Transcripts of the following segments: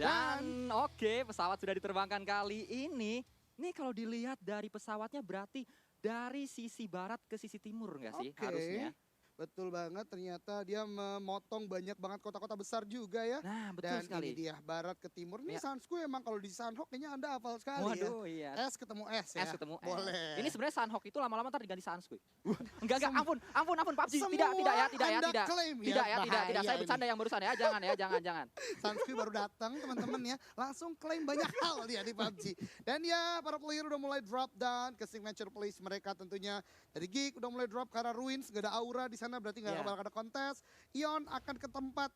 Dan oke, pesawat sudah diterbangkan kali ini. Nih kalau dilihat dari pesawatnya berarti dari sisi barat ke sisi timur nggak sih harusnya? Betul banget, ternyata dia memotong banyak banget kota-kota besar juga ya. Nah, betul Dan ini sekali. dia, barat ke timur. Nih Ya. Sansku emang kalau di Sanhok kayaknya Anda hafal sekali ya. Waduh, iya. S ketemu S ya. S ketemu S. Boleh. Ini sebenarnya Sanhok itu lama-lama ntar diganti Sanskuy. Enggak, ampun PUBG. Semua Tidak ya, tidak. Anda klaim ya, Tidak ya, tidak. bahaya Saya ini. bercanda yang barusan ya, jangan. Sanskuy baru datang teman-teman ya, langsung klaim banyak hal dia di PUBG. Dan ya, para player udah mulai drop down ke signature place mereka tentunya. Dari Geek udah mulai drop karena Ruins, gak ada aura di sana berarti gak bakal ada kontes. Ion akan ke tempat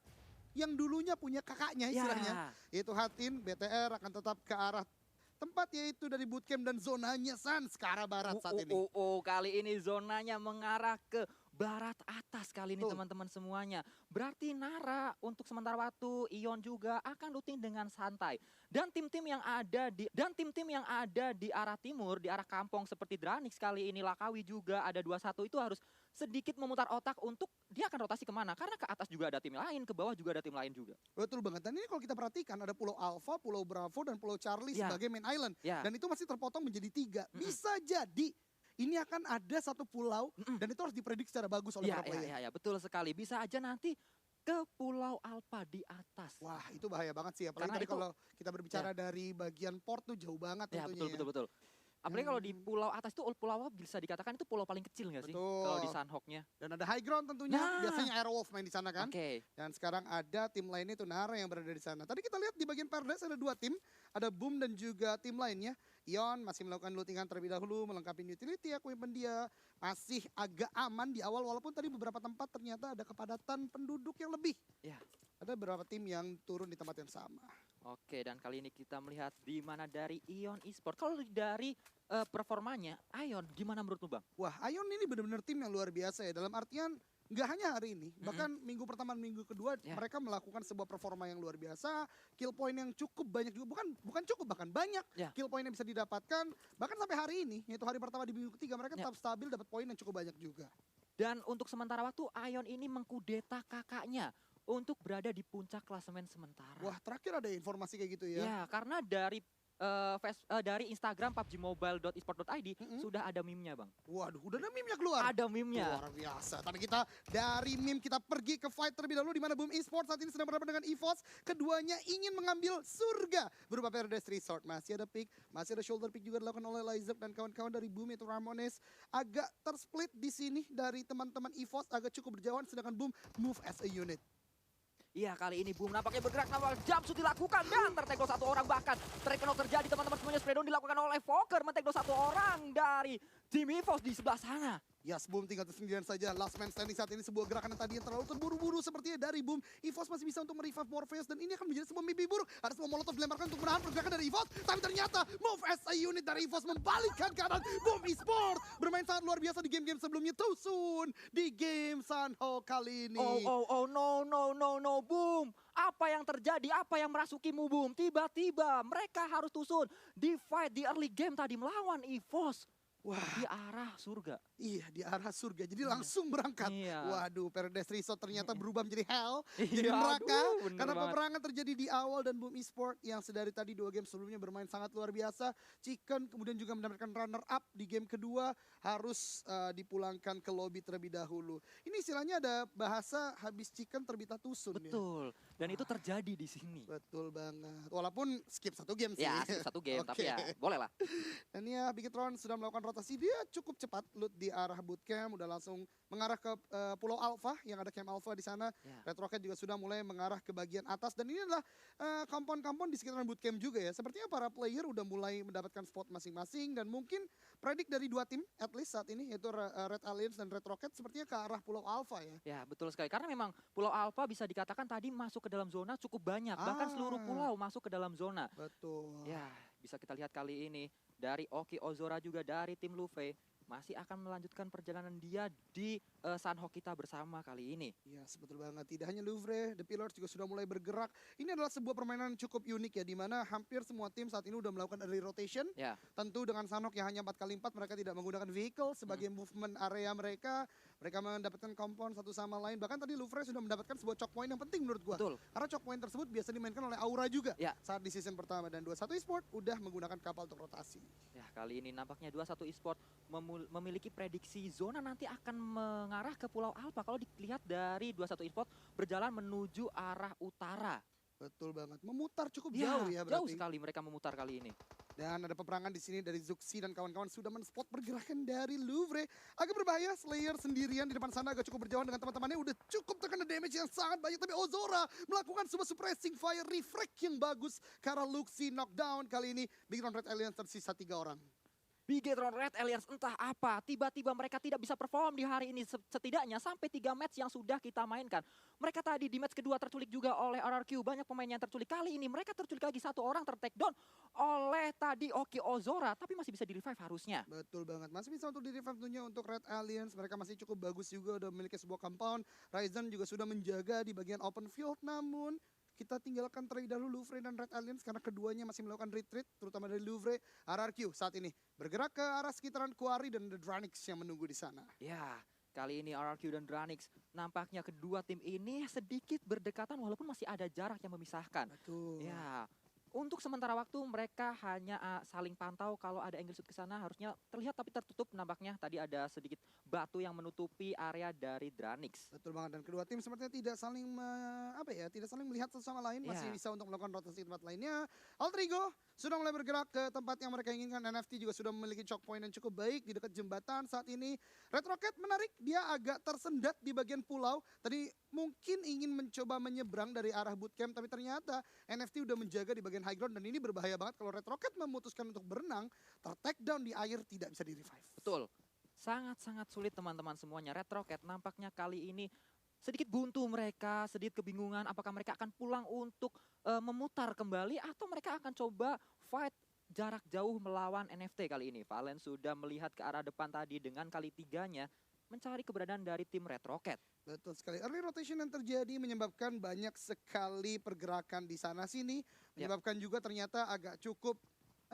yang dulunya punya kakaknya istilahnya, yaitu Hatin. BTR akan tetap ke arah tempat yaitu dari bootcamp dan zonanya Sans ke arah barat saat ini. Kali ini zonanya mengarah ke barat atas kali ini teman-teman semuanya. Berarti Nara untuk sementara waktu, Ion juga akan looting dengan santai. Dan tim-tim yang ada di arah timur, di arah kampung seperti Dranix kali ini, Lakawi juga ada 21 itu harus sedikit memutar otak untuk dia akan rotasi kemana. Karena ke atas juga ada tim lain, ke bawah juga ada tim lain juga. Betul banget. Dan ini kalau kita perhatikan ada Pulau Alpha, Pulau Bravo, dan Pulau Charlie sebagai main island. Dan itu masih terpotong menjadi 3. Bisa jadi ini akan ada satu pulau dan itu harus diprediksi secara bagus oleh para player. Ya, betul sekali. Bisa aja nanti ke Pulau Alpha di atas. Wah, itu bahaya banget sih. Apalagi tadi kalau kita berbicara dari bagian port tuh jauh banget tentunya. Ya, betul. Apalagi kalau di pulau atas itu pulau bisa dikatakan itu pulau paling kecil nggak sih? Kalau di Sanhoknya. Dan ada high ground tentunya. Biasanya Airwolf main di sana kan. Dan sekarang ada tim lainnya itu Nara yang berada di sana. Tadi kita lihat di bagian Paradise ada 2 tim. Ada Boom dan juga tim lainnya. Ion masih melakukan lootingan terlebih dahulu, melengkapi utility equipment dia. Masih agak aman di awal walaupun tadi beberapa tempat ternyata ada kepadatan penduduk yang lebih. Ada beberapa tim yang turun di tempat yang sama. Oke, dan kali ini kita melihat di mana dari Ion Esports. Kalau dari performanya, Ion gimana menurutmu Bang? Wah, Ion ini benar-benar tim yang luar biasa ya. Dalam artian nggak hanya hari ini, bahkan minggu pertama, minggu kedua mereka melakukan sebuah performa yang luar biasa. Kill point yang cukup banyak juga, bukan cukup, bahkan banyak kill point yang bisa didapatkan. Bahkan sampai hari ini, yaitu hari pertama di minggu ketiga, mereka tetap stabil dapat poin yang cukup banyak juga. Dan untuk sementara waktu, Ion ini mengkudeta kakaknya untuk berada di puncak klasemen sementara. Wah, terakhir ada informasi kayak gitu ya? Ya, karena dari Instagram pubgmobile.esport.id sudah ada meme-nya Bang. Waduh, udah ada meme-nya keluar? Ada meme-nya. Luar biasa. Tapi kita dari meme kita pergi ke fight terlebih dahulu di mana Boom Esports saat ini sedang berhadapan dengan EVOS. Keduanya ingin mengambil surga berupa Paradise Resort. Masih ada pick, masih ada shoulder pick juga dilakukan oleh Lizard dan kawan-kawan dari Boom yaitu Ramones. Agak tersplit di sini dari teman-teman EVOS, agak cukup berjauhan sedangkan Boom move as a unit. Iya, kali ini Boom nampaknya bergerak nampaknya jumpsuit dilakukan dan tertegol 1 orang, bahkan terkenal terjadi teman-teman semuanya. Spreadon dilakukan oleh Fokker mentegol 1 orang dari tim EVOS di sebelah sana. Yes, Boom tinggal tersendirian saja. Last man standing saat ini sebuah gerakan yang tadi yang terlalu terburu-buru sepertinya dari Boom. EVOS masih bisa untuk merevive Morpheus dan ini akan menjadi sebuah mimpi buruk. Ada sebuah molotov dilemparkan untuk menahan pergerakan dari EVOS. Tapi ternyata move as a unit dari EVOS membalikkan keadaan Boom Esports. Bermain sangat luar biasa di game-game sebelumnya. Too soon di game Sanhok kali ini. No, Boom. Apa yang terjadi? Apa yang merasukimu Boom? Tiba-tiba mereka harus tusun di fight di early game tadi melawan EVOS. Wah, di arah surga. Iya, di arah surga. Jadi langsung berangkat. Waduh, Paradise Resort ternyata berubah menjadi hell, jadi neraka. Karena peperangan terjadi di awal dan Boom Esports yang sedari tadi 2 game sebelumnya bermain sangat luar biasa. Chicken kemudian juga mendapatkan runner up di game kedua, harus dipulangkan ke lobby terlebih dahulu. Ini istilahnya ada bahasa habis chicken terbita tusun. Betul. Dan itu terjadi di sini. Betul banget. Walaupun skip 1 game sih. Ya, skip 1 game, tapi ya boleh lah. Dan ya, Bigetron sudah melakukan rotasi, dia cukup cepat loot di arah bootcamp, udah langsung mengarah ke Pulau Alpha yang ada camp Alpha di sana. Red Rocket juga sudah mulai mengarah ke bagian atas dan ini adalah kampung-kampung di sekitaran bootcamp juga ya. Sepertinya para player udah mulai mendapatkan spot masing-masing dan mungkin predik dari 2 tim at least saat ini yaitu Red Alliance dan Red Rocket sepertinya ke arah Pulau Alpha ya. Ya, betul sekali. Karena memang Pulau Alpha bisa dikatakan tadi masuk ke dalam zona cukup banyak, bahkan seluruh pulau masuk ke dalam zona. Betul. Ya, bisa kita lihat kali ini dari Oki Ozora juga dari tim Luffy masih akan melanjutkan perjalanan dia di Sanhok kita bersama kali ini. Ya, betul banget. Tidak hanya Louvre, The Pillars juga sudah mulai bergerak. Ini adalah sebuah permainan cukup unik ya, di mana hampir semua tim saat ini sudah melakukan early rotation. Tentu dengan Sanhok yang hanya 4x4, mereka tidak menggunakan vehicle sebagai movement area mereka. mereka mendapatkan kompon satu sama lain. Bahkan tadi Louvre sudah mendapatkan sebuah choke point yang penting menurut gua. Betul. Karena choke point tersebut biasa dimainkan oleh Aura juga Ya. saat di season pertama. Dan 21 Esport udah menggunakan kapal untuk rotasi. Ya, kali ini nampaknya 21 Esport memiliki prediksi zona nanti akan mengarah ke Pulau Alpha. Kalau dilihat dari 21 Esport berjalan menuju arah utara. Betul banget. Memutar cukup Ya, jauh ya jauh berarti. sekali mereka memutar kali ini. Dan ada peperangan di sini dari Zuxi dan kawan-kawan sudah men-spot pergerakan dari Louvre. Agak berbahaya, Slayer sendirian di depan sana agak cukup berjauhan dengan teman-temannya. Udah cukup terkena damage yang sangat banyak. Tapi Ozora melakukan sebuah suppressing fire refract yang bagus. Karena Luxi knockdown kali ini. Big Round Red Alliance tersisa 3 orang. Bigetron Red Alliance entah apa, tiba-tiba mereka tidak bisa perform di hari ini setidaknya sampai 3 match yang sudah kita mainkan. Mereka tadi di match kedua terculik juga oleh RRQ, banyak pemain yang terculik. Kali ini mereka terculik lagi, satu orang ter-takedown oleh tadi Oki Ozora, tapi masih bisa di-revive harusnya. Betul banget, masih bisa untuk di-revive tentunya untuk Red Alliance. Mereka masih cukup bagus juga, udah memiliki sebuah compound. Ryzen juga sudah menjaga di bagian open field, namun kita tinggalkan terlebih dahulu Louvre dan Red Alliance karena keduanya masih melakukan retreat, terutama dari Louvre. RRQ saat ini bergerak ke arah sekitaran Quarry dan The Dranix yang menunggu di sana. Ya, kali ini RRQ dan Dranix nampaknya kedua tim ini sedikit berdekatan walaupun masih ada jarak yang memisahkan. Betul. Ya, untuk sementara waktu mereka hanya saling pantau. Kalau ada angle shoot ke sana harusnya terlihat tapi tertutup nampaknya. Tadi ada sedikit batu yang menutupi area dari Dranix. Betul banget, dan kedua tim sepertinya tidak saling tidak saling melihat satu sama lain, masih Ya. bisa untuk melakukan rotasi tempat lainnya. Altrigo sudah mulai bergerak ke tempat yang mereka inginkan. NFT juga sudah memiliki choke point yang cukup baik di dekat jembatan saat ini. Red Rocket menarik, dia agak tersendat di bagian pulau. Tadi mungkin ingin mencoba menyeberang dari arah bootcamp, tapi ternyata NFT udah menjaga di bagian high ground, dan ini berbahaya banget kalau Red Rocket memutuskan untuk berenang, ter-take down di air, tidak bisa di-revive. Betul. Sangat-sangat sulit teman-teman semuanya. Red Rocket nampaknya kali ini sedikit buntu mereka, sedikit kebingungan apakah mereka akan pulang untuk memutar kembali atau mereka akan coba fight jarak jauh melawan NFT kali ini. Valen sudah melihat ke arah depan tadi dengan kali tiganya mencari keberadaan dari tim Red Rocket. Betul sekali. Early rotation yang terjadi menyebabkan banyak sekali pergerakan di sana sini. Menyebabkan juga ternyata agak cukup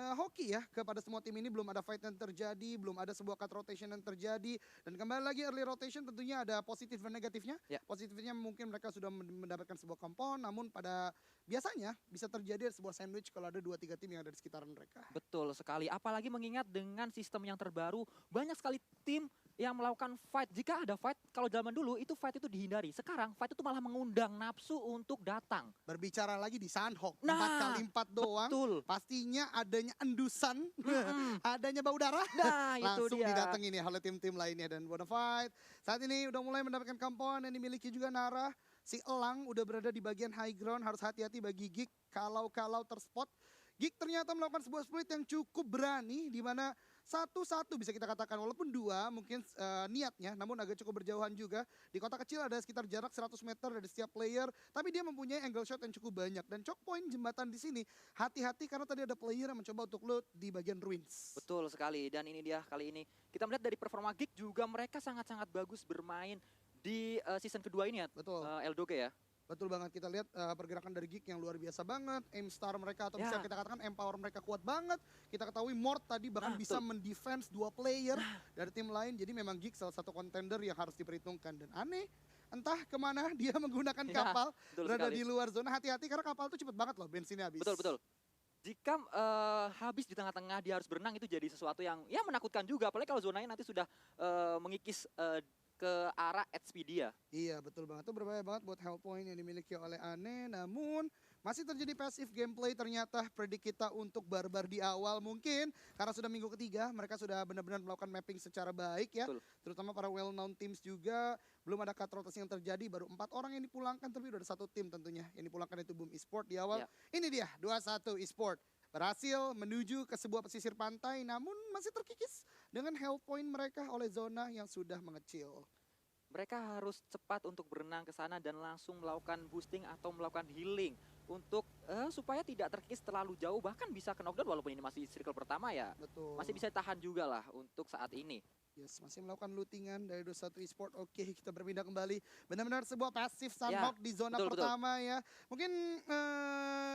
hoki ya kepada semua tim ini. Belum ada fight yang terjadi, belum ada sebuah cut rotation yang terjadi. Dan kembali lagi early rotation tentunya ada positif dan negatifnya. Ya. Positifnya mungkin mereka sudah mendapatkan sebuah compound, namun pada biasanya bisa terjadi sebuah sandwich kalau ada 2-3 tim yang ada di sekitaran mereka. Betul sekali. Apalagi mengingat dengan sistem yang terbaru, banyak sekali tim yang melakukan fight. Jika ada fight, kalau zaman dulu itu fight itu dihindari. Sekarang fight itu malah mengundang nafsu untuk datang. Berbicara lagi di Sunhawk, Nah, 4x4 doang. Betul. Pastinya adanya endusan, Mm-mm. adanya bau darah. Nah, itu Langsung dia. didatengin ya oleh tim-tim lainnya. Dan Bonafide saat ini udah mulai mendapatkan compound yang dimiliki juga Nara. Si Elang udah berada di bagian high ground, harus hati-hati bagi Geek kalau terspot. Geek ternyata melakukan sebuah split yang cukup berani, di mana satu-satu bisa kita katakan, walaupun dua mungkin niatnya, namun agak cukup berjauhan juga. Di kota kecil ada sekitar jarak 100 meter dari setiap player, tapi dia mempunyai angle shot yang cukup banyak. Dan choke point jembatan di sini, hati-hati karena tadi ada player yang mencoba untuk loot di bagian ruins. Betul sekali. Dan ini dia kali ini. Kita melihat dari performa Geek juga mereka sangat-sangat bagus bermain di season kedua ini ya. Betul. Eldoge ya. Betul banget, kita lihat pergerakan dari Geek yang luar biasa banget. Aim star mereka atau bisa Ya. kita katakan empower mereka kuat banget. Kita ketahui Mort tadi bahkan Nah, bisa betul. mendefense 2 player dari tim lain. Jadi memang Geek salah satu contender yang harus diperhitungkan. Dan aneh, entah kemana dia menggunakan Ya, kapal betul berada sekali. di luar zona. Hati-hati karena kapal itu cepet banget loh bensinnya habis. Betul, betul. Jika habis di tengah-tengah dia harus berenang itu jadi sesuatu yang ya menakutkan juga. Apalagi kalau zonanya nanti sudah mengikis ke arah Expedia. Iya betul banget, itu berbahaya banget buat health point yang dimiliki oleh Ane. Namun masih terjadi passive gameplay ternyata. Predik kita untuk barbar di awal mungkin karena sudah minggu ketiga mereka sudah benar-benar melakukan mapping secara baik ya. Betul. Terutama para well known teams juga. Belum ada cut rotasi yang terjadi, baru 4 orang yang dipulangkan, tapi udah ada satu tim tentunya yang dipulangkan, itu Boom Esport di awal. Ya. Ini dia 21 Esport berhasil menuju ke sebuah pesisir pantai, namun masih terkikis dengan health point mereka oleh zona yang sudah mengecil. Mereka harus cepat untuk berenang ke sana dan langsung melakukan boosting atau melakukan healing untuk supaya tidak terkikis terlalu jauh, bahkan bisa ke knockdown walaupun ini masih circle pertama ya. Betul. Masih bisa tahan juga lah untuk saat ini. Yes, masih melakukan lootingan dari 21 Esport. Oke, kita berpindah kembali. Benar-benar sebuah pasif Sunhawk di zona betul, betul. pertama ya. Mungkin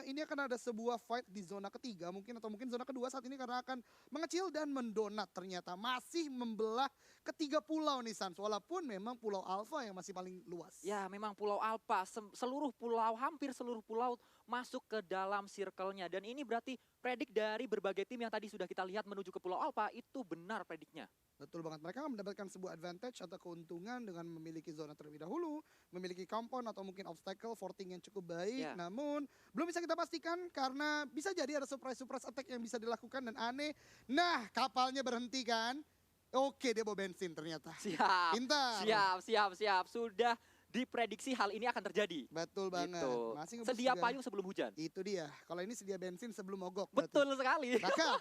ini akan ada sebuah fight di zona ketiga mungkin atau mungkin zona kedua saat ini karena akan mengecil dan mendonat ternyata masih membelah ketiga pulau nih Sans. Walaupun memang Pulau Alpha yang masih paling luas. Ya, memang Pulau Alpha, seluruh pulau, hampir seluruh pulau masuk ke dalam circle-nya. Dan ini berarti predik dari berbagai tim yang tadi sudah kita lihat menuju ke Pulau Alpha, itu benar prediknya. Betul banget, mereka mendapatkan sebuah advantage atau keuntungan dengan memiliki zona terlebih dahulu, memiliki compound atau mungkin obstacle, forting yang cukup baik. Ya. Namun belum bisa kita pastikan karena bisa jadi ada surprise attack yang bisa dilakukan dan aneh. Nah, kapalnya berhenti kan? Oke, dia bawa bensin ternyata. Siap, Pintar. siap. Sudah diprediksi hal ini akan terjadi. Betul banget. Gitu. Masih ngebus Sedia juga. payung sebelum hujan. Itu dia. Kalau ini sedia bensin sebelum mogok. Betul sekali. Cakep.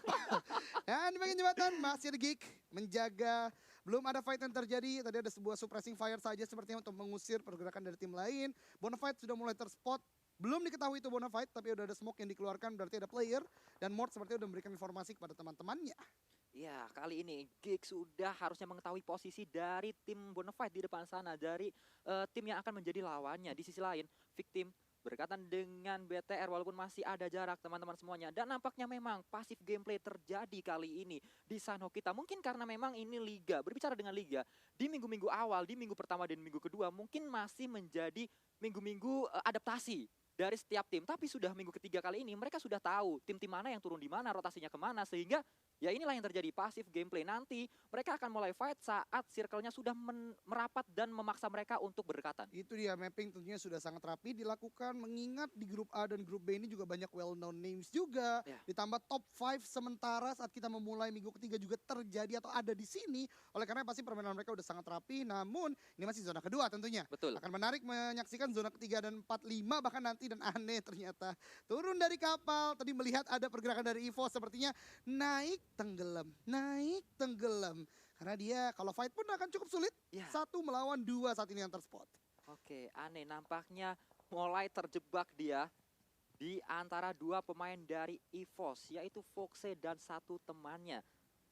Dan di bagian jembatan masih ada Geek menjaga. Belum ada fight yang terjadi. Tadi ada sebuah suppressing fire saja sepertinya untuk mengusir pergerakan dari tim lain. Bonafide sudah mulai terspot. Belum diketahui itu Bonafide, tapi udah ada smoke yang dikeluarkan, berarti ada player. Dan Mort sepertinya udah memberikan informasi kepada teman-temannya. Ya, kali ini Geek sudah harusnya mengetahui posisi dari tim Bonafide di depan sana, dari tim yang akan menjadi lawannya. Di sisi lain, Victim berkaitan dengan BTR walaupun masih ada jarak teman-teman semuanya. Dan nampaknya memang pasif gameplay terjadi kali ini di Sanhok kita. Mungkin karena memang ini liga, berbicara dengan liga, di minggu-minggu awal, di minggu pertama dan minggu kedua mungkin masih menjadi minggu-minggu adaptasi dari setiap tim. Tapi sudah minggu ketiga kali ini mereka sudah tahu tim-tim mana yang turun di mana, rotasinya kemana. Sehingga ya inilah yang terjadi, pasif gameplay. Nanti mereka akan mulai fight saat circle-nya sudah merapat dan memaksa mereka untuk berdekatan. Itu dia, mapping tentunya sudah sangat rapi dilakukan. Mengingat di grup A dan grup B ini juga banyak well known names juga. Ya. Ditambah top 5 sementara saat kita memulai minggu ketiga juga terjadi atau ada di sini. Oleh karena pasti permainan mereka udah sangat rapi. Namun ini masih zona kedua tentunya. Betul. Akan menarik menyaksikan zona ketiga dan 4, 5 bahkan nanti. Dan aneh ternyata turun dari kapal. Tadi melihat ada pergerakan dari Evo sepertinya naik tenggelam. Karena dia kalau fight pun akan cukup sulit. Ya. 1 melawan 2 saat ini yang terspot. Oke, aneh. Nampaknya mulai terjebak dia di antara dua pemain dari EVOS, yaitu Foxe dan satu temannya.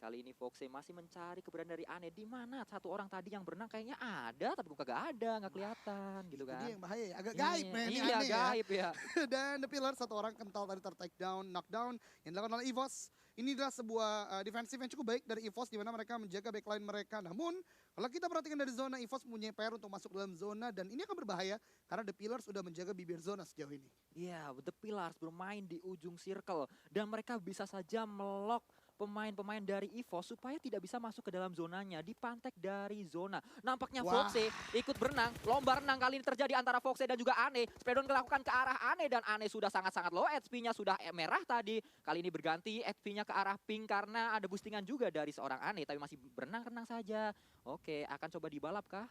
Kali ini Foxe masih mencari keberadaan dari Aneh. Di mana satu orang tadi yang berenang kayaknya ada, tapi kok kagak ada, nggak kelihatan gitu Itu kan. dia yang bahaya ya. Agak gaib men, ini Iya, aneh ya. gaib ya. Dan The Pillar, satu orang kental tadi ter-take down, knockdown yang dilakukan oleh EVOS. Ini adalah sebuah defensif yang cukup baik dari EVOS di mana mereka menjaga backline mereka. Namun kalau kita perhatikan dari zona, EVOS punya PR untuk masuk dalam zona dan ini akan berbahaya karena The Pillar sudah menjaga bibir zona sejauh ini. Iya, The Pillars bermain di ujung circle dan mereka bisa saja melok pemain-pemain dari EVOS supaya tidak bisa masuk ke dalam zonanya, dipantek dari zona. Nampaknya Wah. Foxe ikut berenang, lomba renang kali ini terjadi antara Foxe dan juga Aneh. Spreadon dilakukan ke arah Aneh dan Aneh sudah sangat-sangat low, HP-nya sudah merah tadi. Kali ini berganti HP-nya ke arah pink karena ada boostingan juga dari seorang Aneh, tapi masih berenang-renang saja. Oke, akan coba dibalap kah?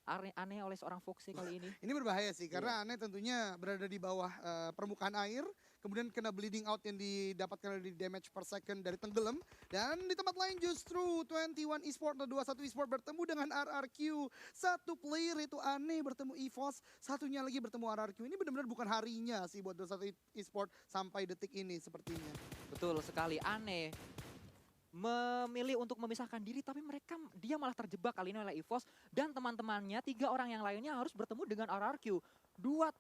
Aneh oleh seorang Foxe kali ini. Ini berbahaya sih karena Aneh tentunya berada di bawah permukaan air. Kemudian kena bleeding out yang didapatkan dari damage per second dari tenggelam. Dan di tempat lain justru 21 Esport atau 21 Esport bertemu dengan RRQ. Satu player itu Aneh bertemu EVOS, satunya lagi bertemu RRQ. Ini benar-benar bukan harinya sih buat 21 Esport sampai detik ini sepertinya. Betul sekali, Aneh memilih untuk memisahkan diri, tapi dia malah terjebak kali ini oleh EVOS dan teman-temannya, 3 orang yang lainnya harus bertemu dengan RRQ. Dua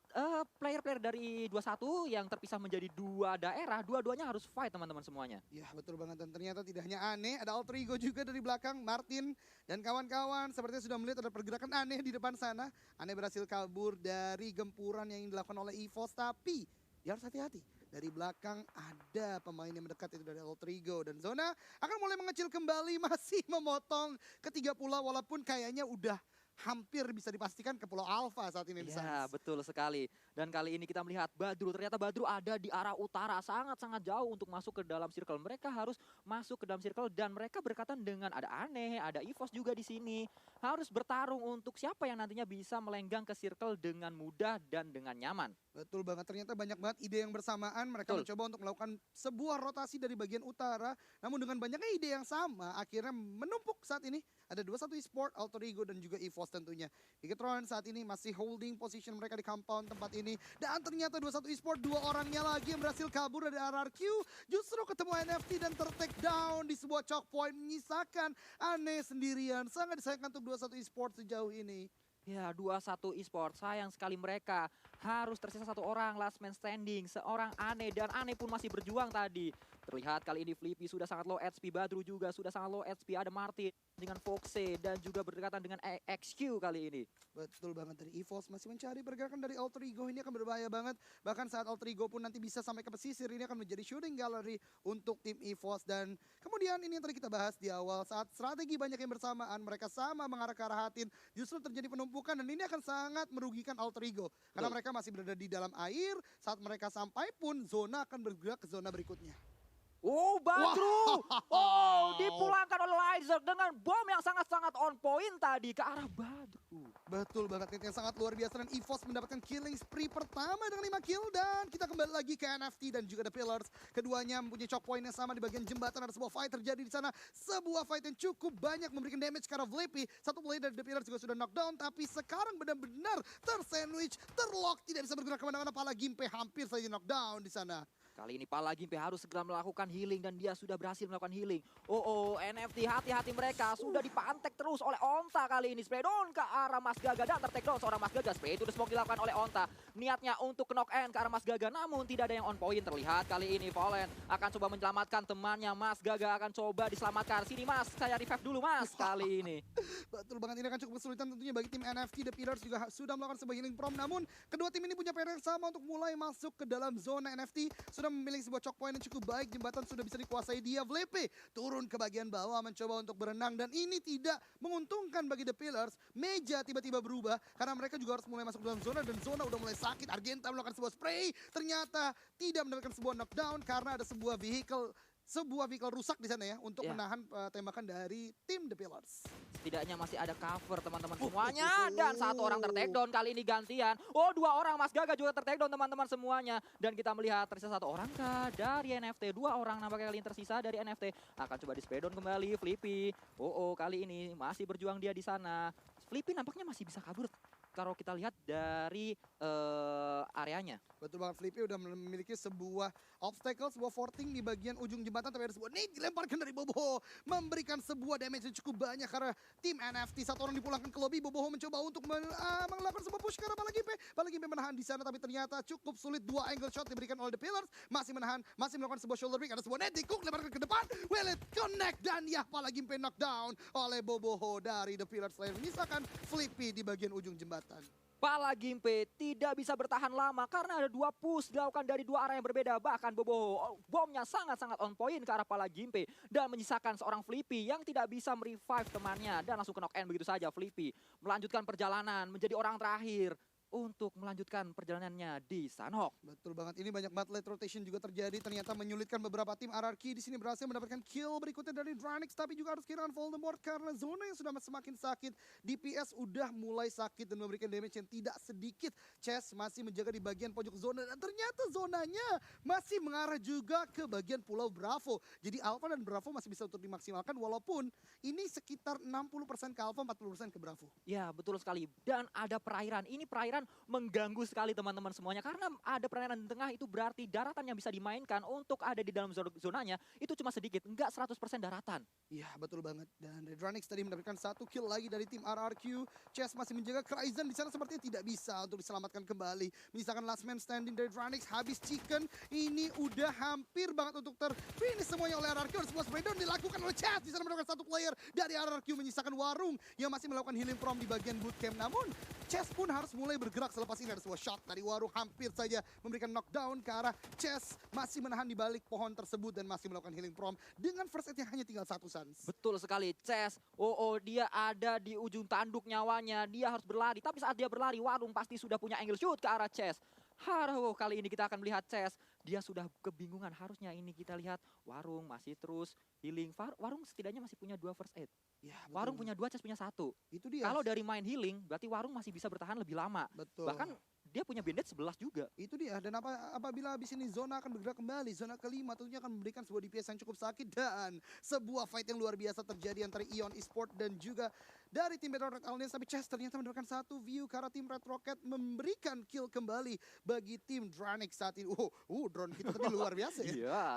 player-player dari 21 yang terpisah menjadi 2 daerah, dua-duanya harus fight teman-teman semuanya. Ya betul banget, dan ternyata tidak hanya Aneh, ada Alter Ego juga dari belakang, Martin dan kawan-kawan. Sepertinya sudah melihat ada pergerakan Aneh di depan sana. Aneh berhasil kabur dari gempuran yang dilakukan oleh EVOS, tapi dia harus hati-hati. Dari belakang ada pemain yang mendekat, itu dari Alter Ego. Dan zona akan mulai mengecil kembali, masih memotong ketiga pulau walaupun kayaknya udah hampir bisa dipastikan ke Pulau Alpha saat ini. Ya, betul sekali. Dan kali ini kita melihat Badru, ternyata Badru ada di arah utara, sangat-sangat jauh untuk masuk ke dalam circle. Mereka harus masuk ke dalam circle dan mereka berkaitan dengan ada Aneh, ada EVOS juga di sini. Harus bertarung untuk siapa yang nantinya bisa melenggang ke circle dengan mudah dan dengan nyaman. Betul banget, ternyata banyak banget ide yang bersamaan. Mereka mencoba untuk melakukan sebuah rotasi dari bagian utara. Namun dengan banyaknya ide yang sama, akhirnya menumpuk saat ini. Ada 21 Esport, Alter Ego dan juga EVOS tentunya. Bigetron saat ini masih holding position mereka di compound tempat ini. Dan ternyata 21 Esport, 2 orangnya lagi yang berhasil kabur dari RRQ. Justru ketemu NFT dan ter-take down di sebuah choke point. Menyisakan Aneh sendirian. Sangat disayangkan untuk 21 Esport sejauh ini. Ya, 21 Esport, sayang sekali mereka harus tersisa satu orang last man standing, seorang Ane, dan Ane pun masih berjuang tadi. Terlihat kali ini Flippy sudah sangat low HP, Badru juga sudah sangat low HP, ada Martin dengan Foxe dan juga berdekatan dengan XQ kali ini. Betul banget, dari EVOS masih mencari pergerakan dari Alter Ego, ini akan berbahaya banget. Bahkan saat Alter Ego pun nanti bisa sampai ke pesisir, ini akan menjadi shooting gallery untuk tim EVOS. Dan kemudian ini yang tadi kita bahas di awal, saat strategi banyak yang bersamaan, mereka sama mengarah ke arah Hatin, justru terjadi penumpukan dan ini akan sangat merugikan Alter Ego. Karena mereka masih berada di dalam air, saat mereka sampai pun zona akan bergerak ke zona berikutnya. Oh, Badru! Oh, dipulangkan oleh Lizer dengan bom yang sangat-sangat on point tadi ke arah Badru. Betul banget, yang sangat luar biasa, dan EVOS mendapatkan killing spree pertama dengan 5 kill. Dan kita kembali lagi ke NFT dan juga The Pillars. Keduanya mempunyai choke point yang sama di bagian jembatan, ada sebuah fight terjadi di sana. Sebuah fight yang cukup banyak memberikan damage ke arah Flippy. Satu player dari The Pillars juga sudah knockdown, tapi sekarang benar-benar tersandwich, terlock, tidak bisa bergerak kemana-mana. Pala Gimpe hampir saja knockdown di sana. Kali ini Pala Gimpe harus segera melakukan healing dan dia sudah berhasil melakukan healing. Oh, NFT hati-hati mereka sudah dipantek terus oleh Onta kali ini. Spray down ke arah Mas Gaga dan tertake down seorang Mas Gaga. Spray itu smoke dilakukan oleh Onta. Niatnya untuk knock end ke arah Mas Gaga, namun tidak ada yang on point. Terlihat kali ini Fallen akan coba menyelamatkan temannya. Mas Gaga akan coba diselamatkan. Sini Mas, saya revive dulu Mas kali ini. Betul banget, ini akan cukup kesulitan tentunya bagi tim NFT. The Pillars juga sudah melakukan sebuah healing prom, namun kedua tim ini punya PR yang sama untuk mulai masuk ke dalam zona NFT. Sudah memiliki sebuah choke point yang cukup baik, jembatan sudah bisa dikuasai dia. Flippy turun ke bagian bawah mencoba untuk berenang dan ini tidak menguntungkan bagi The Pillars. Meja tiba-tiba berubah karena mereka juga harus mulai masuk dalam zona dan zona udah mulai sakit. Argenta melakukan sebuah spray, ternyata tidak mendapatkan sebuah knockdown karena ada sebuah vehicle rusak di sana ya untuk menahan tembakan dari tim The Pillars. Setidaknya masih ada cover teman-teman semuanya dan satu orang tertakedown kali ini gantian. Oh, dua orang Mas Gaga juga tertakedown teman-teman semuanya. Dan kita melihat tersisa satu orang kah dari NFT. Dua orang nampaknya kali ini tersisa dari NFT. Akan coba di spray down kembali Flippy. Oh, kali ini masih berjuang dia di sana. Flippy nampaknya masih bisa kabur kalau kita lihat dari areanya. Betul banget, Flippy udah memiliki sebuah obstacle, sebuah forting di bagian ujung jembatan, tapi ada sebuah nade dilemparkan dari Boboho, memberikan sebuah damage yang cukup banyak karena tim NFT. Satu orang dipulangkan ke lobby, Boboho mencoba untuk melakukan sebuah push ke arah Pala Gimpe. Pala Gimpe menahan di sana, tapi ternyata cukup sulit. Dua angle shot diberikan oleh The Pillars, masih menahan, masih melakukan sebuah shoulder pick, ada sebuah nade, Cook lemparkan ke depan, will it connect, dan ya Pala Gimpe knockdown oleh Boboho dari The Pillars. Selain menyisakan Flippy di bagian ujung jembatan. Pala Gimpe tidak bisa bertahan lama karena ada dua push dilakukan dari dua arah yang berbeda. Bahkan Boboho bomnya sangat-sangat on point ke arah Pala Gimpe dan menyisakan seorang Flippy yang tidak bisa merevive temannya dan langsung ke knock end begitu saja. Flippy melanjutkan perjalanan menjadi orang terakhir untuk melanjutkan perjalanannya di Sanhok. Betul banget, ini banyak banget late rotation juga terjadi, ternyata menyulitkan beberapa tim. RRQ di sini berhasil mendapatkan kill berikutnya dari Dranix, tapi juga harus kehilangan Voldemort karena zona yang sudah semakin sakit. DPS udah mulai sakit dan memberikan damage yang tidak sedikit. Chess masih menjaga di bagian pojok zona dan ternyata zonanya masih mengarah juga ke bagian Pulau Bravo. Jadi Alpha dan Bravo masih bisa untuk dimaksimalkan walaupun ini sekitar 60% ke Alpha, 40% ke Bravo. Ya, betul sekali. Dan ada perairan. Ini perairan mengganggu sekali teman-teman semuanya karena ada perairan di tengah, itu berarti daratan yang bisa dimainkan untuk ada di dalam zonanya itu cuma sedikit, enggak 100% daratan. Iya, betul banget. Dan Redranix tadi mendapatkan satu kill lagi dari tim RRQ. Chess masih menjaga Kryzen di sana, sepertinya tidak bisa untuk diselamatkan kembali. Menyisakan last man standing dari Redranix, habis chicken. Ini udah hampir banget untuk terfinish semuanya oleh RRQ. Ada sebuah spray down dilakukan oleh Chess. Di sana mendapatkan satu player dari RRQ, menyisakan Warung yang masih melakukan healing from di bagian bootcamp. Namun Chess pun harus mulai bergerak selepas ini. Ada sebuah shot dari Warung hampir saja memberikan knockdown ke arah Chess. Masih menahan di balik pohon tersebut dan masih melakukan healing from dengan first aid yang hanya tinggal satu. Betul sekali, Chess. Dia ada di ujung tanduk nyawanya. Dia harus berlari, tapi saat dia berlari, Warung pasti sudah punya angle shoot ke arah Chess. Kali ini kita akan melihat Chess. Dia sudah kebingungan. Harusnya ini kita lihat Warung masih terus healing. Warung setidaknya masih punya 2 first aid. Ya, Warung punya 2, Chess punya 1. Itu dia. Kalau dari main healing, berarti Warung masih bisa bertahan lebih lama. Betul. Bahkan dia punya bandage 11 juga. Itu dia, dan apabila habis ini zona akan bergerak kembali, zona kelima tentunya akan memberikan sebuah DPS yang cukup sakit dan sebuah fight yang luar biasa terjadi antara Ion Esport dan juga dari tim Red Rocket Alliance. Tapi Chess ternyata mendapatkan satu view karena tim Red Rocket memberikan kill kembali bagi tim Dranix saat ini. Drone kita tadi luar biasa ya. Iya.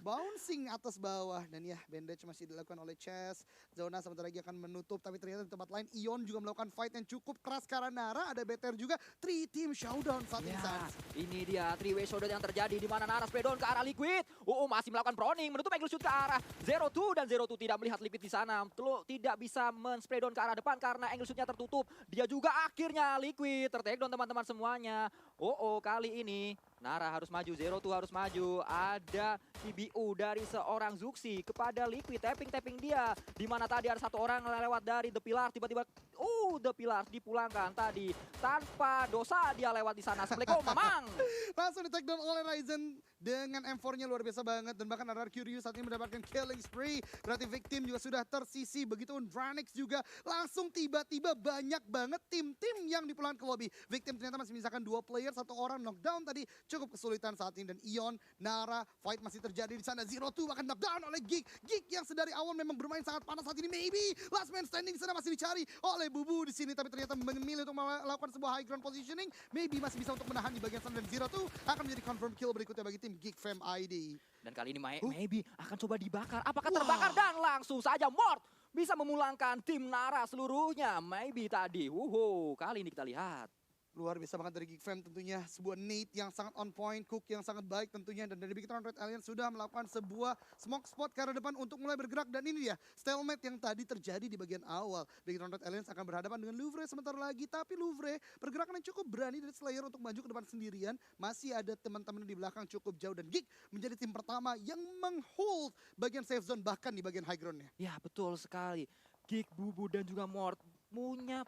Bouncing atas bawah dan ya bandage masih dilakukan oleh Chess. Zona sebentar lagi akan menutup, tapi ternyata di tempat lain Ion juga melakukan fight yang cukup keras karena Nara ada BTR juga. 3 team showdown saat ini. Ya, ini dia 3-way showdown yang terjadi di mana Nara spray down ke arah Liquid. Masih melakukan proning, menutup angle shoot ke arah Zero Two dan Zero Two tidak melihat Liquid di sana. Tidak bisa men-spray down ke arah depan karena angle shootnya tertutup. Dia juga akhirnya Liquid ter-take down teman-teman semuanya. Kali ini Nara harus maju, Zero Two harus maju. Ada TBU dari seorang Zuxi kepada Liquid, tapping dia. Di mana tadi ada satu orang lewat dari The Pillar, tiba-tiba The Pillar dipulangkan tadi tanpa dosa, dia lewat di sana. Assalamualaikum Mamang. Langsung di take down oleh Ryzen dengan M4-nya luar biasa banget. Dan bahkan RR Curious saat ini mendapatkan killing spree. Berarti victim juga sudah tersisi. Begitu Dranix juga langsung tiba-tiba banyak banget tim-tim yang dipulangkan ke lobby. Victim ternyata masih menyisakan 2 player, 1 orang knockdown tadi. Cukup kesulitan saat ini. Dan Ion, Nara, fight masih terjadi di sana. Zero Two akan knockdown oleh Geek. Geek yang sedari awal memang bermain sangat panas saat ini. Maybe last man standing di sana masih dicari oleh Bubu di sini. Tapi ternyata memilih untuk melakukan sebuah high ground positioning. Maybe masih bisa untuk menahan di bagian sana. Dan Zero Two akan menjadi confirm kill berikutnya bagi tim Geek Fam ID. Dan kali ini Maybe akan coba dibakar. Apakah terbakar dan langsung saja Mort bisa memulangkan tim Nara seluruhnya. Maybe tadi. Kali ini kita lihat. Luar biasa banget dari Geek Fam tentunya. Sebuah nade yang sangat on point, cook yang sangat baik tentunya. Dan dari Bigetron Red Alliance sudah melakukan sebuah smoke spot ke arah depan untuk mulai bergerak. Dan ini dia, stalemate yang tadi terjadi di bagian awal. Bigetron Red Alliance akan berhadapan dengan Louvre sebentar lagi. Tapi Louvre pergerakan yang cukup berani dari Slayer untuk maju ke depan sendirian. Masih ada teman-teman di belakang cukup jauh. Dan Geek menjadi tim pertama yang menghold bagian safe zone bahkan di bagian high ground-nya. Ya betul sekali. Geek, Bubu dan juga Mort punya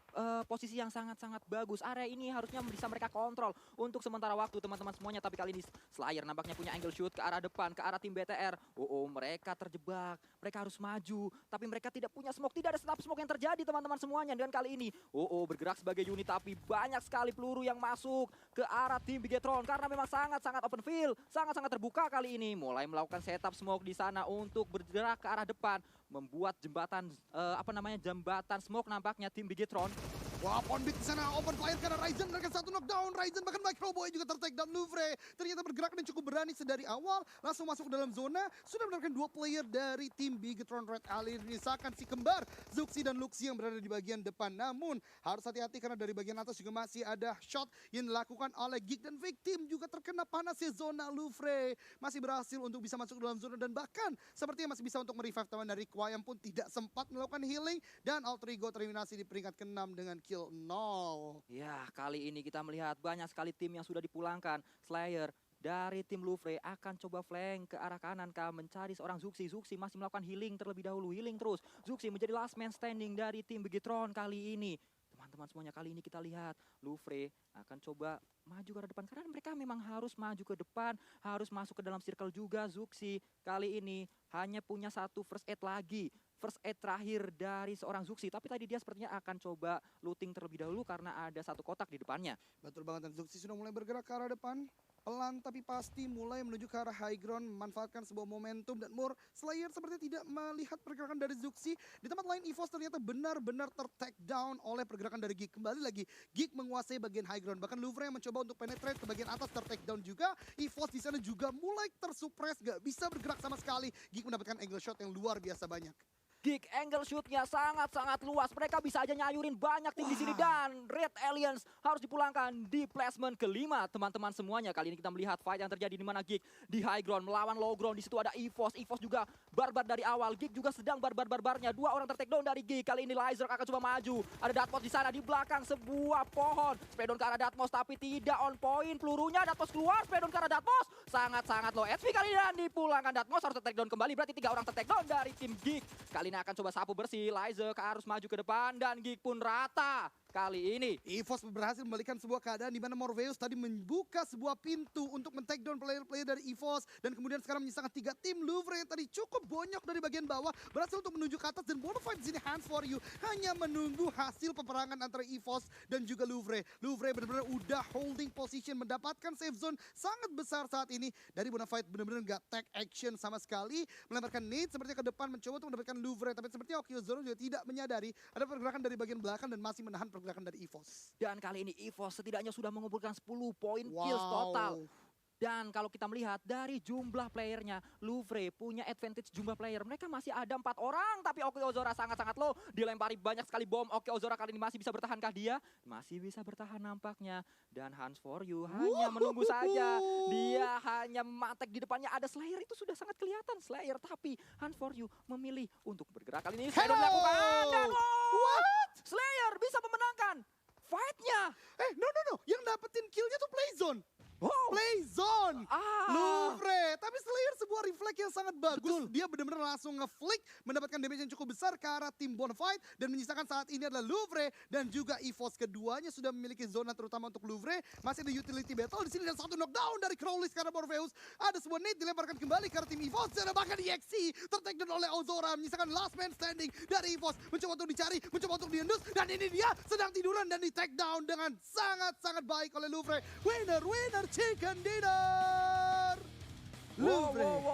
posisi yang sangat-sangat bagus. Area ini harusnya bisa mereka kontrol untuk sementara waktu teman-teman semuanya. Tapi kali ini Slayer nampaknya punya angle shoot ke arah depan, ke arah tim BTR. Mereka terjebak, mereka harus maju. Tapi mereka tidak punya smoke, tidak ada setup smoke yang terjadi teman-teman semuanya. Dan kali ini bergerak sebagai unit tapi banyak sekali peluru yang masuk ke arah tim Bigetron. Karena memang sangat-sangat open field, sangat-sangat terbuka kali ini. Mulai melakukan setup smoke di sana untuk bergerak ke arah depan. Membuat jembatan, jembatan smoke nampaknya tim Bigetron. Wah, Ponbit di sana open fire karena Ryzen mendapatkan 1 knockdown. Ryzen bahkan Microboy juga ter-take down. Louvre ternyata bergerak dan cukup berani sedari awal. Langsung masuk ke dalam zona. Sudah mendapatkan 2 player dari tim Bigetron Red Alliance. Misalkan si kembar Zuxi dan Luxi yang berada di bagian depan. Namun harus hati-hati karena dari bagian atas juga masih ada shot yang dilakukan oleh Geek. Dan victim juga terkena panasnya zona. Louvre masih berhasil untuk bisa masuk ke dalam zona. Dan bahkan sepertinya masih bisa untuk merevive teman dari Kwayam pun tidak sempat melakukan healing. Dan Altrigo tereliminasi di peringkat ke-6 dengan kill 0. Ya, kali ini kita melihat banyak sekali tim yang sudah dipulangkan. Slayer dari tim Louvre akan coba flank ke arah kanan mencari seorang Zuxi. Zuxi masih melakukan healing terlebih dahulu, healing terus. Zuxi menjadi last man standing dari tim Bigetron kali ini. Teman-teman semuanya, kali ini kita lihat Louvre akan coba maju ke arah depan karena mereka memang harus maju ke depan, harus masuk ke dalam circle juga. Zuxi kali ini hanya punya 1 first aid lagi. First aid terakhir dari seorang Zuxi, tapi tadi dia sepertinya akan coba looting terlebih dahulu karena ada 1 kotak di depannya. Betul banget, dan Zuxi sudah mulai bergerak ke arah depan. Pelan tapi pasti mulai menuju ke arah high ground, memanfaatkan sebuah momentum. Dan more, Slayer sepertinya tidak melihat pergerakan dari Zuxi. Di tempat lain EVOS ternyata benar-benar ter-take down oleh pergerakan dari Geek. Kembali lagi, Geek menguasai bagian high ground. Bahkan Louvre yang mencoba untuk penetrate ke bagian atas ter-take down juga. EVOS di sana juga mulai tersuppress, gak bisa bergerak sama sekali. Geek mendapatkan angle shot yang luar biasa banyak. Geek angle shootnya sangat-sangat luas. Mereka bisa aja nyayurin banyak tim di sini. Dan Red Alliance harus dipulangkan di placement kelima. Teman-teman semuanya, kali ini kita melihat fight yang terjadi di mana Geek di high ground melawan low ground. Di situ ada EVOS. EVOS juga barbar dari awal. Geek juga sedang barbarnya. 2 orang ter-take down dari Geek. Kali ini Lizer akan coba maju. Ada Datmos di sana di belakang sebuah pohon. Spray down ke arah Datmos tapi tidak on point. Pelurunya Datmos keluar. Spray down ke arah Datmos. Sangat-sangat low HP kali ini. Dan dipulangkan Datmos harus ter-take down kembali. Berarti 3 orang ter-take down dari tim Geek. Kali ini akan coba sapu bersih. Lizer harus maju ke depan dan Geek pun rata. Kali ini EVOS berhasil membalikan sebuah keadaan di mana Morpheus tadi membuka sebuah pintu untuk men-take down player-player dari EVOS. Dan kemudian sekarang menyisakan 3 tim. Louvre yang tadi cukup bonyok dari bagian bawah berhasil untuk menuju ke atas. Dan Bonafide di sini hands for you. Hanya menunggu hasil peperangan antara EVOS dan juga Louvre. Louvre benar-benar udah holding position, mendapatkan safe zone sangat besar saat ini. Dari Bonafide benar-benar nggak take action sama sekali. Melemparkan nade sepertinya ke depan mencoba untuk mendapatkan Louvre. Tapi sepertinya Okiozoro juga tidak menyadari ada pergerakan dari bagian belakang dan masih menahan pergerakan dari EVOS. Dan kali ini EVOS setidaknya sudah mengumpulkan 10 poin kills total. Dan kalau kita melihat dari jumlah playernya, Louvre punya advantage jumlah player. Mereka masih ada 4 orang, tapi Oki Ozora sangat-sangat low. Dilempari banyak sekali bom. Oki Ozora kali ini masih bisa bertahankah dia? Masih bisa bertahan nampaknya. Dan Hans For You hanya menunggu saja. Dia hanya mematek di depannya ada Slayer. Itu sudah sangat kelihatan Slayer. Tapi Hans For You memilih untuk bergerak kali ini. Slayer dilakukan. Dan Slayer bisa memenangkan fight-nya. No. Yang dapetin kill-nya tuh Playzone. Wow. Playzone. Louvre. Tapi Slayer sebuah refleks yang sangat bagus. Betul. Dia benar-benar langsung nge-flick. Mendapatkan damage yang cukup besar ke arah tim Bonfight. Dan menyisakan saat ini adalah Louvre. Dan juga EVOS. Keduanya sudah memiliki zona terutama untuk Louvre. Masih ada utility battle di sini. Dan satu knockdown dari Crowley karena Morpheus. Ada sebuah nade dilemparkan kembali ke arah tim EVOS. Dan bahkan EXE tertakedown oleh Ozora. Menyisakan last man standing dari EVOS. Mencoba untuk dicari. Mencoba untuk diendus. Dan ini dia sedang tiduran dan di takedown dengan sangat-sangat baik oleh Louvre. Winner chicken dinner. Louvre.